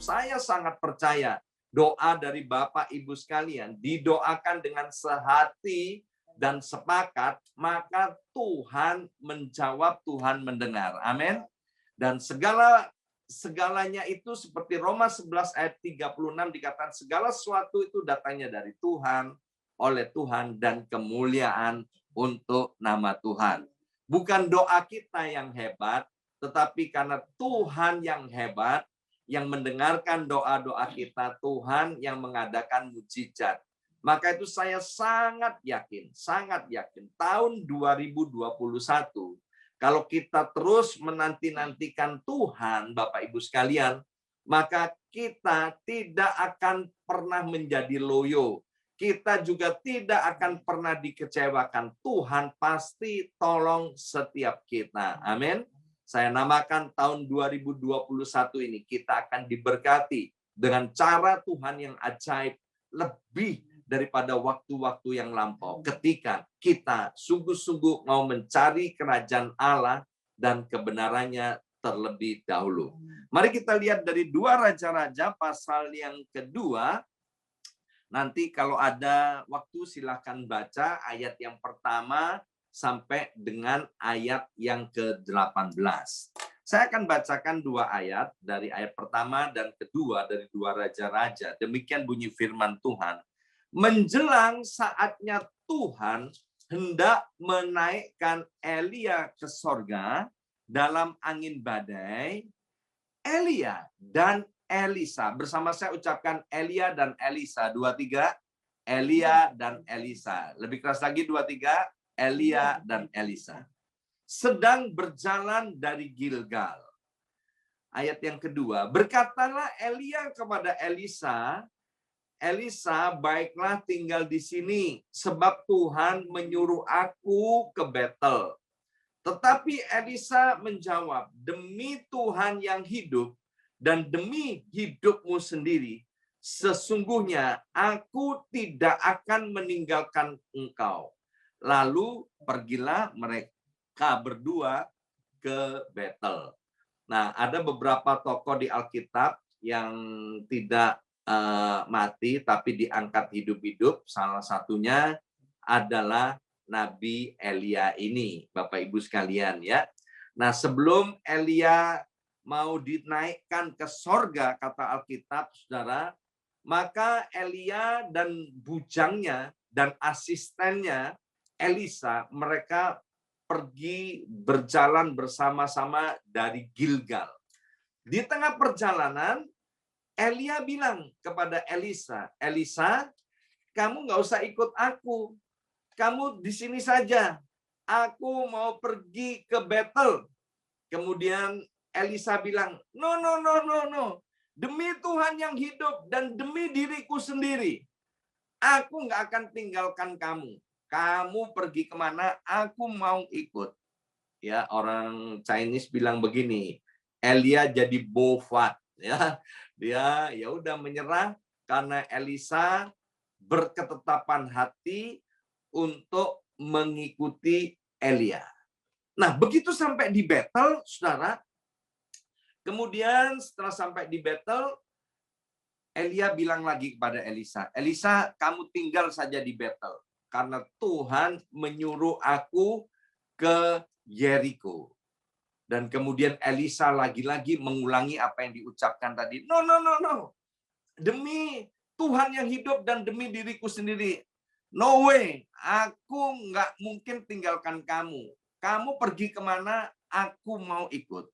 Saya sangat percaya doa dari Bapak Ibu sekalian didoakan dengan sehati dan sepakat, maka Tuhan menjawab, Tuhan mendengar. Amin. Dan segalanya itu seperti Roma 11 ayat 36 dikatakan segala sesuatu itu datangnya dari Tuhan, oleh Tuhan, dan kemuliaan untuk nama Tuhan. Bukan doa kita yang hebat, tetapi karena Tuhan yang hebat, yang mendengarkan doa-doa kita, Tuhan yang mengadakan mujizat. Maka itu saya sangat yakin tahun 2021 kalau kita terus menanti-nantikan Tuhan, Bapak Ibu sekalian, maka kita tidak akan pernah menjadi loyo. Kita juga tidak akan pernah dikecewakan. Tuhan pasti tolong setiap kita. Amin. Saya namakan tahun 2021 ini kita akan diberkati dengan cara Tuhan yang ajaib, lebih daripada waktu-waktu yang lampau ketika kita sungguh-sungguh mau mencari kerajaan Allah dan kebenarannya terlebih dahulu. Mari kita lihat dari 2 Raja-Raja pasal yang kedua. Nanti kalau ada waktu silakan baca ayat yang pertama sampai dengan ayat yang ke-18. Saya akan bacakan 2 ayat, dari ayat pertama dan kedua dari 2 Raja-Raja. Demikian bunyi firman Tuhan. Menjelang saatnya Tuhan hendak menaikkan Elia ke sorga dalam angin badai, Elia dan Elisa. Bersama saya ucapkan Elia dan Elisa. 2, 3. Elia dan Elisa. Lebih keras lagi 2, 3. Elia dan Elisa. Sedang berjalan dari Gilgal. Ayat yang kedua. Berkatalah Elia kepada Elisa, Elisa, baiklah tinggal di sini, sebab Tuhan menyuruh aku ke Betel. Tetapi Elisa menjawab, demi Tuhan yang hidup dan demi hidupmu sendiri, sesungguhnya aku tidak akan meninggalkan engkau. Lalu pergilah mereka berdua ke Betel. Nah, ada beberapa tokoh di Alkitab yang tidak mati tapi diangkat hidup-hidup. Salah satunya adalah Nabi Elia ini, Bapak Ibu sekalian ya. Nah, sebelum Elia mau dinaikkan ke sorga, kata Alkitab, saudara, maka Elia dan bujangnya dan asistennya Elisa, mereka pergi berjalan bersama-sama dari Gilgal. Di tengah perjalanan, Elia bilang kepada Elisa, Elisa, kamu nggak usah ikut aku. Kamu di sini saja. Aku mau pergi ke Betel. Kemudian Elisa bilang, no. Demi Tuhan yang hidup dan demi diriku sendiri, aku nggak akan tinggalkan kamu. Kamu pergi kemana, aku mau ikut. Ya, orang Chinese bilang begini, Elia jadi bofat. Ya, dia ya udah menyerah karena Elisa berketetapan hati untuk mengikuti Elia. Nah, begitu sampai di Betel, saudara, kemudian setelah sampai di Betel, Elia bilang lagi kepada Elisa, Elisa, kamu tinggal saja di Betel, karena Tuhan menyuruh aku ke Yeriko. Dan kemudian Elisa lagi-lagi mengulangi apa yang diucapkan tadi. No. Demi Tuhan yang hidup dan demi diriku sendiri. No way, aku nggak mungkin tinggalkan kamu. Kamu pergi kemana, aku mau ikut.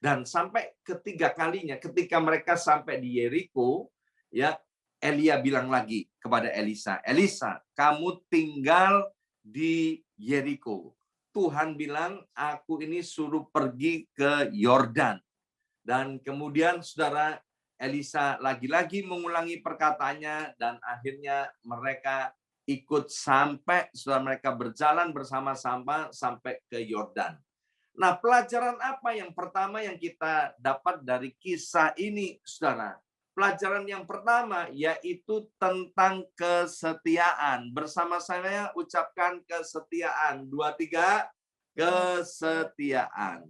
Dan sampai ketiga kalinya, ketika mereka sampai di Yeriko, ya Elia bilang lagi kepada Elisa, Elisa, kamu tinggal di Yeriko. Tuhan bilang, aku ini suruh pergi ke Yordan. Dan kemudian saudara, Elisa lagi-lagi mengulangi perkataannya dan akhirnya mereka ikut sampai setelah mereka berjalan bersama-sama sampai ke Yordan. Nah, pelajaran apa yang pertama yang kita dapat dari kisah ini, saudara? Pelajaran yang pertama yaitu tentang kesetiaan. Bersama saya ucapkan kesetiaan. 2, 3, kesetiaan.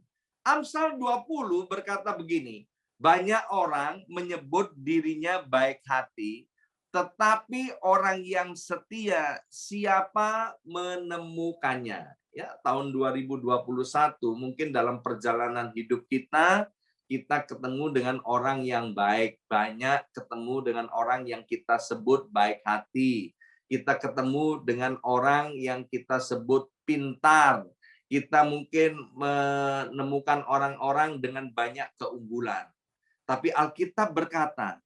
Amsal 20 berkata begini, Banyak orang menyebut dirinya baik hati, tetapi orang yang setia siapa menemukannya? Ya, tahun 2021 mungkin dalam perjalanan hidup kita ketemu dengan orang yang baik, banyak ketemu dengan orang yang kita sebut baik hati. Kita ketemu dengan orang yang kita sebut pintar. Kita mungkin menemukan orang-orang dengan banyak keunggulan. Tapi Alkitab berkata,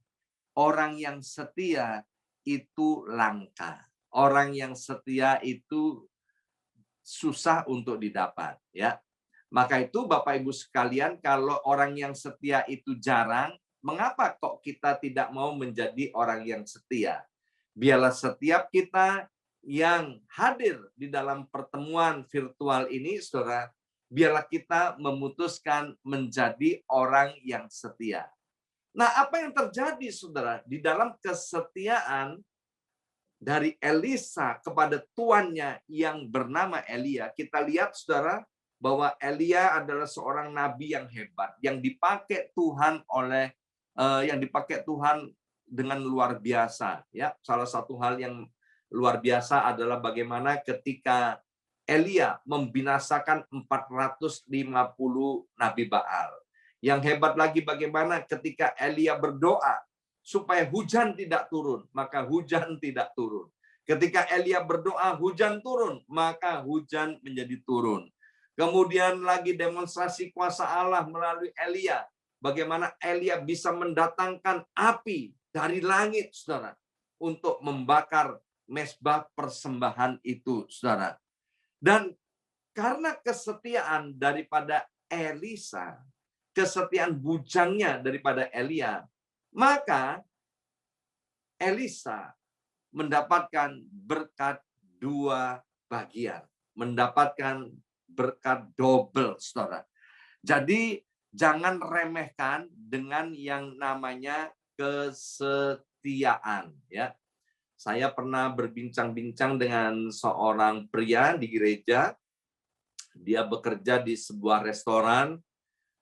orang yang setia itu langka. Orang yang setia itu susah untuk didapat, ya. Maka itu Bapak Ibu sekalian, kalau orang yang setia itu jarang, mengapa kok kita tidak mau menjadi orang yang setia? Biarlah setiap kita yang hadir di dalam pertemuan virtual ini, Saudara, biarlah kita memutuskan menjadi orang yang setia. Nah, apa yang terjadi, Saudara, di dalam kesetiaan dari Elisa kepada tuannya yang bernama Elia? Kita lihat, Saudara, bahwa Elia adalah seorang nabi yang hebat, yang dipakai Tuhan dengan luar biasa. Ya, salah satu hal yang luar biasa adalah bagaimana ketika Elia membinasakan 450 nabi Baal. Yang hebat lagi bagaimana ketika Elia berdoa supaya hujan tidak turun, maka hujan tidak turun. Ketika Elia berdoa hujan turun, maka hujan menjadi turun. Kemudian lagi demonstrasi kuasa Allah melalui Elia. Bagaimana Elia bisa mendatangkan api dari langit, Saudara, untuk membakar mezbah persembahan itu, Saudara. Dan karena kesetiaan daripada Elisa, kesetiaan bujangnya daripada Elia, maka Elisa mendapatkan berkat dua bagian, mendapatkan berkat double, Saudara. Jadi jangan remehkan dengan yang namanya kesetiaan, ya. Saya pernah berbincang-bincang dengan seorang pria di gereja. Dia bekerja di sebuah restoran.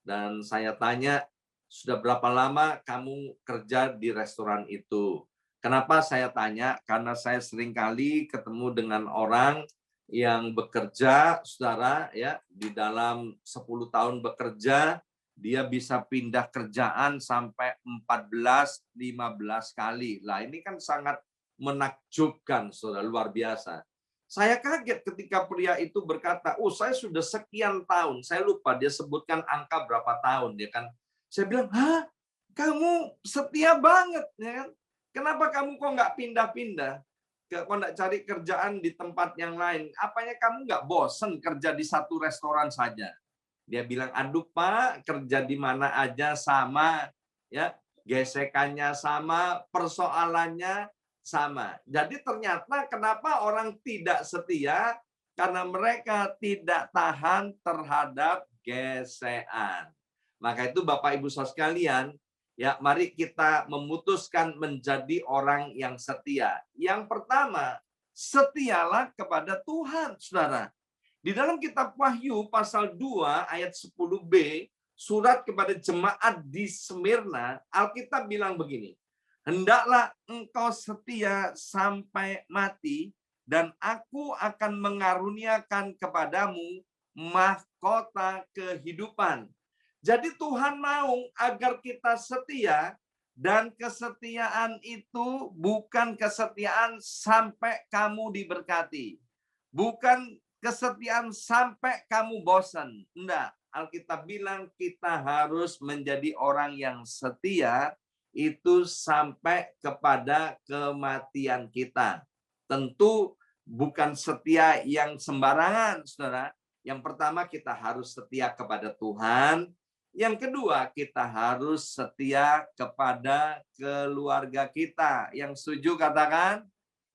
Dan saya tanya, sudah berapa lama kamu kerja di restoran itu? Kenapa saya tanya? Karena saya seringkali ketemu dengan orang yang bekerja, Saudara, ya, di dalam 10 tahun bekerja, dia bisa pindah kerjaan sampai 14-15 kali. Lah, ini kan sangat menakjubkan, Saudara, luar biasa. Saya kaget ketika pria itu berkata, saya sudah sekian tahun. Saya lupa dia sebutkan angka berapa tahun, ya kan. Saya bilang, kamu setia banget, ya kan. Kenapa kamu kok nggak pindah-pindah? Kok nggak cari kerjaan di tempat yang lain? Apanya kamu nggak bosen kerja di satu restoran saja? Dia bilang, aduh Pak, kerja di mana aja sama, ya, gesekannya sama, persoalannya sama. Jadi ternyata kenapa orang tidak setia? Karena mereka tidak tahan terhadap gesekan. Maka itu Bapak Ibu Saudara sekalian, ya, mari kita memutuskan menjadi orang yang setia. Yang pertama, setialah kepada Tuhan, Saudara. Di dalam kitab Wahyu pasal 2 ayat 10b, surat kepada jemaat di Smyrna, Alkitab bilang begini, hendaklah engkau setia sampai mati, dan aku akan mengaruniakan kepadamu mahkota kehidupan. Jadi Tuhan mau agar kita setia, dan kesetiaan itu bukan kesetiaan sampai kamu diberkati. Bukan kesetiaan sampai kamu bosan. Enggak, Alkitab bilang kita harus menjadi orang yang setia, itu sampai kepada kematian kita. Tentu bukan setia yang sembarangan, Saudara. Yang pertama, kita harus setia kepada Tuhan. Yang kedua, kita harus setia kepada keluarga kita. Yang setuju katakan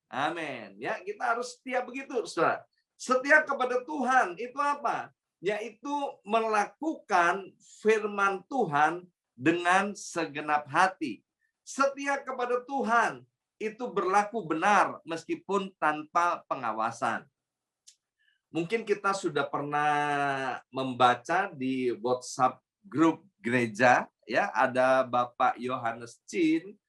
amin. Ya, kita harus setia begitu, Saudara. Setia kepada Tuhan itu apa? Yaitu melakukan firman Tuhan dengan segenap hati. Setia kepada Tuhan itu berlaku benar meskipun tanpa pengawasan. Mungkin kita sudah pernah membaca di WhatsApp grup gereja, ya, ada Bapak Yohanes Chin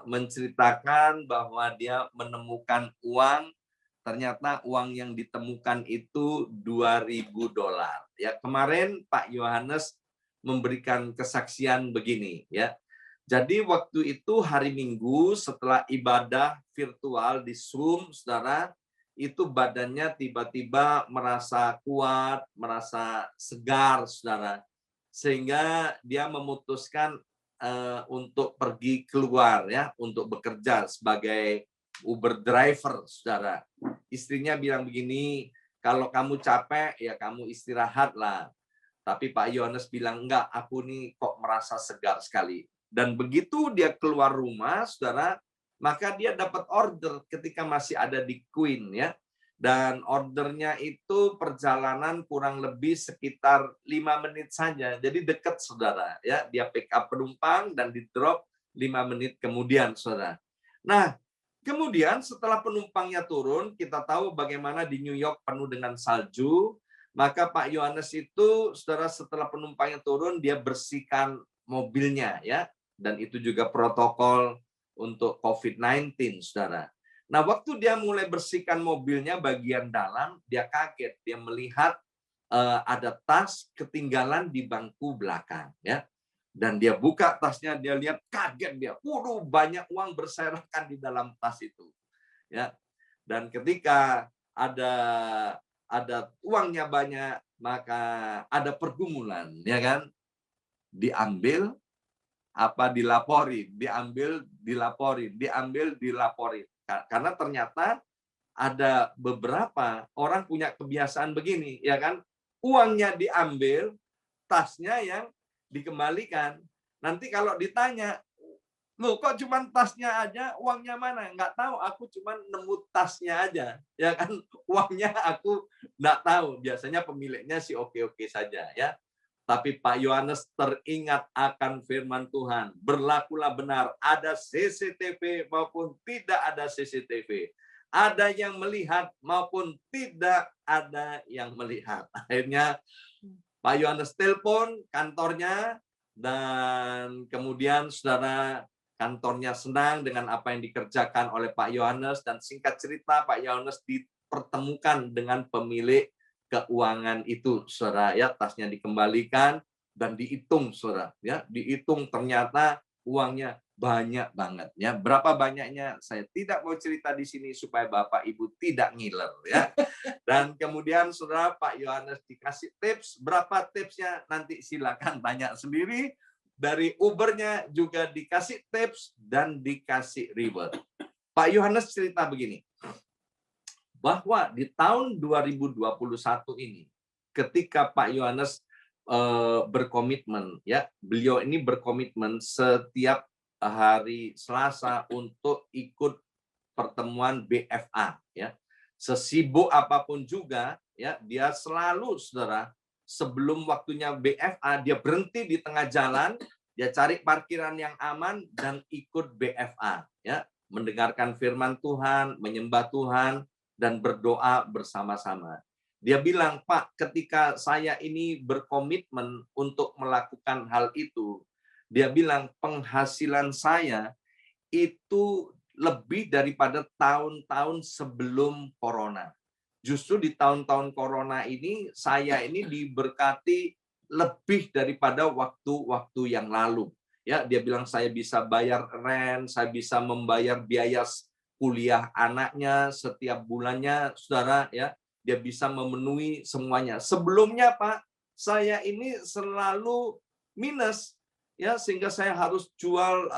menceritakan bahwa dia menemukan uang. Ternyata uang yang ditemukan itu $2.000. Ya, kemarin Pak Yohanes memberikan kesaksian begini, ya. Jadi waktu itu hari Minggu setelah ibadah virtual di Zoom, Saudara, itu badannya tiba-tiba merasa kuat, merasa segar, Saudara. Sehingga dia memutuskan untuk pergi keluar, ya, untuk bekerja sebagai Uber driver, Saudara. Istrinya bilang begini, kalau kamu capek ya kamu istirahatlah. Tapi Pak Yohanes bilang, enggak, aku nih kok merasa segar sekali. Dan begitu dia keluar rumah, Saudara, maka dia dapat order ketika masih ada di Queen, ya. Dan ordernya itu perjalanan kurang lebih sekitar 5 menit saja. Jadi dekat, Saudara, ya. Dia pick up penumpang dan di drop 5 menit kemudian, Saudara. Nah, kemudian setelah penumpangnya turun, kita tahu bagaimana di New York penuh dengan salju. Maka Pak Yohanes itu, Saudara, setelah penumpangnya turun, dia bersihkan mobilnya, ya. Dan itu juga protokol untuk COVID-19, Saudara. Nah, waktu dia mulai bersihkan mobilnya bagian dalam, dia kaget. Dia melihat ada tas ketinggalan di bangku belakang, ya. Dan dia buka tasnya, dia lihat, kaget dia. Waduh, banyak uang berserakan di dalam tas itu, ya. Dan ketika ada uangnya banyak, maka ada pergumulan, ya kan? Diambil apa dilaporin, dilaporin. Karena ternyata ada beberapa orang punya kebiasaan begini, ya kan? Uangnya diambil, tasnya yang dikembalikan. Nanti kalau ditanya, loh kok cuma tasnya aja, uangnya mana? Nggak tahu, aku cuma nemu tasnya aja. Ya kan, uangnya aku nggak tahu. Biasanya pemiliknya sih oke-oke saja, ya. Tapi Pak Yohanes teringat akan firman Tuhan. Berlakulah benar, ada CCTV maupun tidak ada CCTV. Ada yang melihat maupun tidak ada yang melihat. Akhirnya Pak Yohanes telepon kantornya, dan kemudian Saudara, kantornya senang dengan apa yang dikerjakan oleh Pak Yohanes, dan singkat cerita Pak Yohanes dipertemukan dengan pemilik keuangan itu, Saudara, ya. Tasnya dikembalikan dan dihitung, Saudara, ya. Dihitung, ternyata uangnya banyak banget, ya. Berapa banyaknya saya tidak mau cerita di sini supaya Bapak Ibu tidak ngiler, ya. Dan kemudian Saudara, Pak Yohanes dikasih tips. Berapa tipsnya nanti silakan tanya sendiri. Dari Ubernya juga dikasih tips dan dikasih reward. Pak Yohanes cerita begini, bahwa di tahun 2021 ini, ketika Pak Yohanes berkomitmen, ya, beliau ini berkomitmen setiap hari Selasa untuk ikut pertemuan BFA, ya. Sesibuk apapun juga, ya, dia selalu, Saudara, sebelum waktunya BFA, dia berhenti di tengah jalan, dia cari parkiran yang aman dan ikut BFA, ya, mendengarkan firman Tuhan, menyembah Tuhan, dan berdoa bersama-sama. Dia bilang, Pak, ketika saya ini berkomitmen untuk melakukan hal itu, dia bilang penghasilan saya itu lebih daripada tahun-tahun sebelum corona. Justru di tahun-tahun corona ini, saya ini diberkati lebih daripada waktu-waktu yang lalu. Ya, dia bilang saya bisa bayar rent, saya bisa membayar biaya kuliah anaknya setiap bulannya, Saudara, ya. Dia bisa memenuhi semuanya. Sebelumnya, Pak, saya ini selalu minus, ya, sehingga saya harus jual,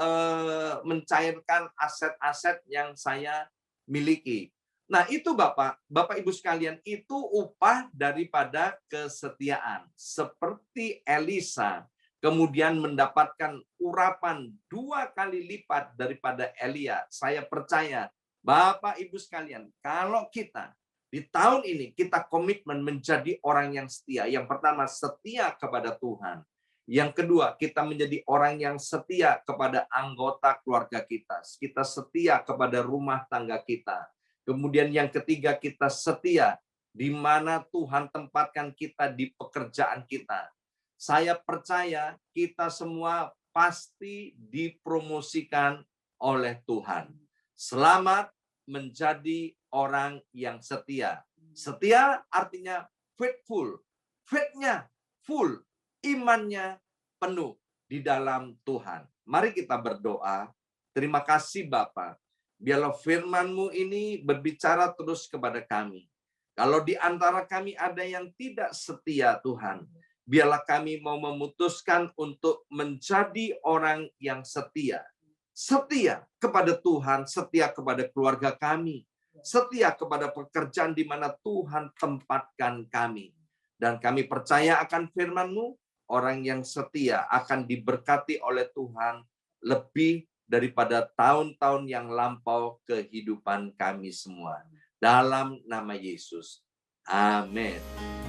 mencairkan aset-aset yang saya miliki. Nah, itu Bapak Ibu sekalian, itu upah daripada kesetiaan. Seperti Elisa kemudian mendapatkan urapan 2 kali lipat daripada Elia. Saya percaya, Bapak Ibu sekalian, kalau kita di tahun ini kita komitmen menjadi orang yang setia. Yang pertama, setia kepada Tuhan. Yang kedua, kita menjadi orang yang setia kepada anggota keluarga kita. Kita setia kepada rumah tangga kita. Kemudian yang ketiga, kita setia di mana Tuhan tempatkan kita di pekerjaan kita. Saya percaya kita semua pasti dipromosikan oleh Tuhan. Selamat menjadi orang yang setia. Setia artinya faithful. Faith-nya full, imannya penuh di dalam Tuhan. Mari kita berdoa. Terima kasih Bapa. Biarlah firman-Mu ini berbicara terus kepada kami. Kalau di antara kami ada yang tidak setia Tuhan, biarlah kami mau memutuskan untuk menjadi orang yang setia. Setia kepada Tuhan, setia kepada keluarga kami, setia kepada pekerjaan di mana Tuhan tempatkan kami. Dan kami percaya akan firman-Mu, orang yang setia akan diberkati oleh Tuhan lebih daripada tahun-tahun yang lampau kehidupan kami semua. Dalam nama Yesus. Amin.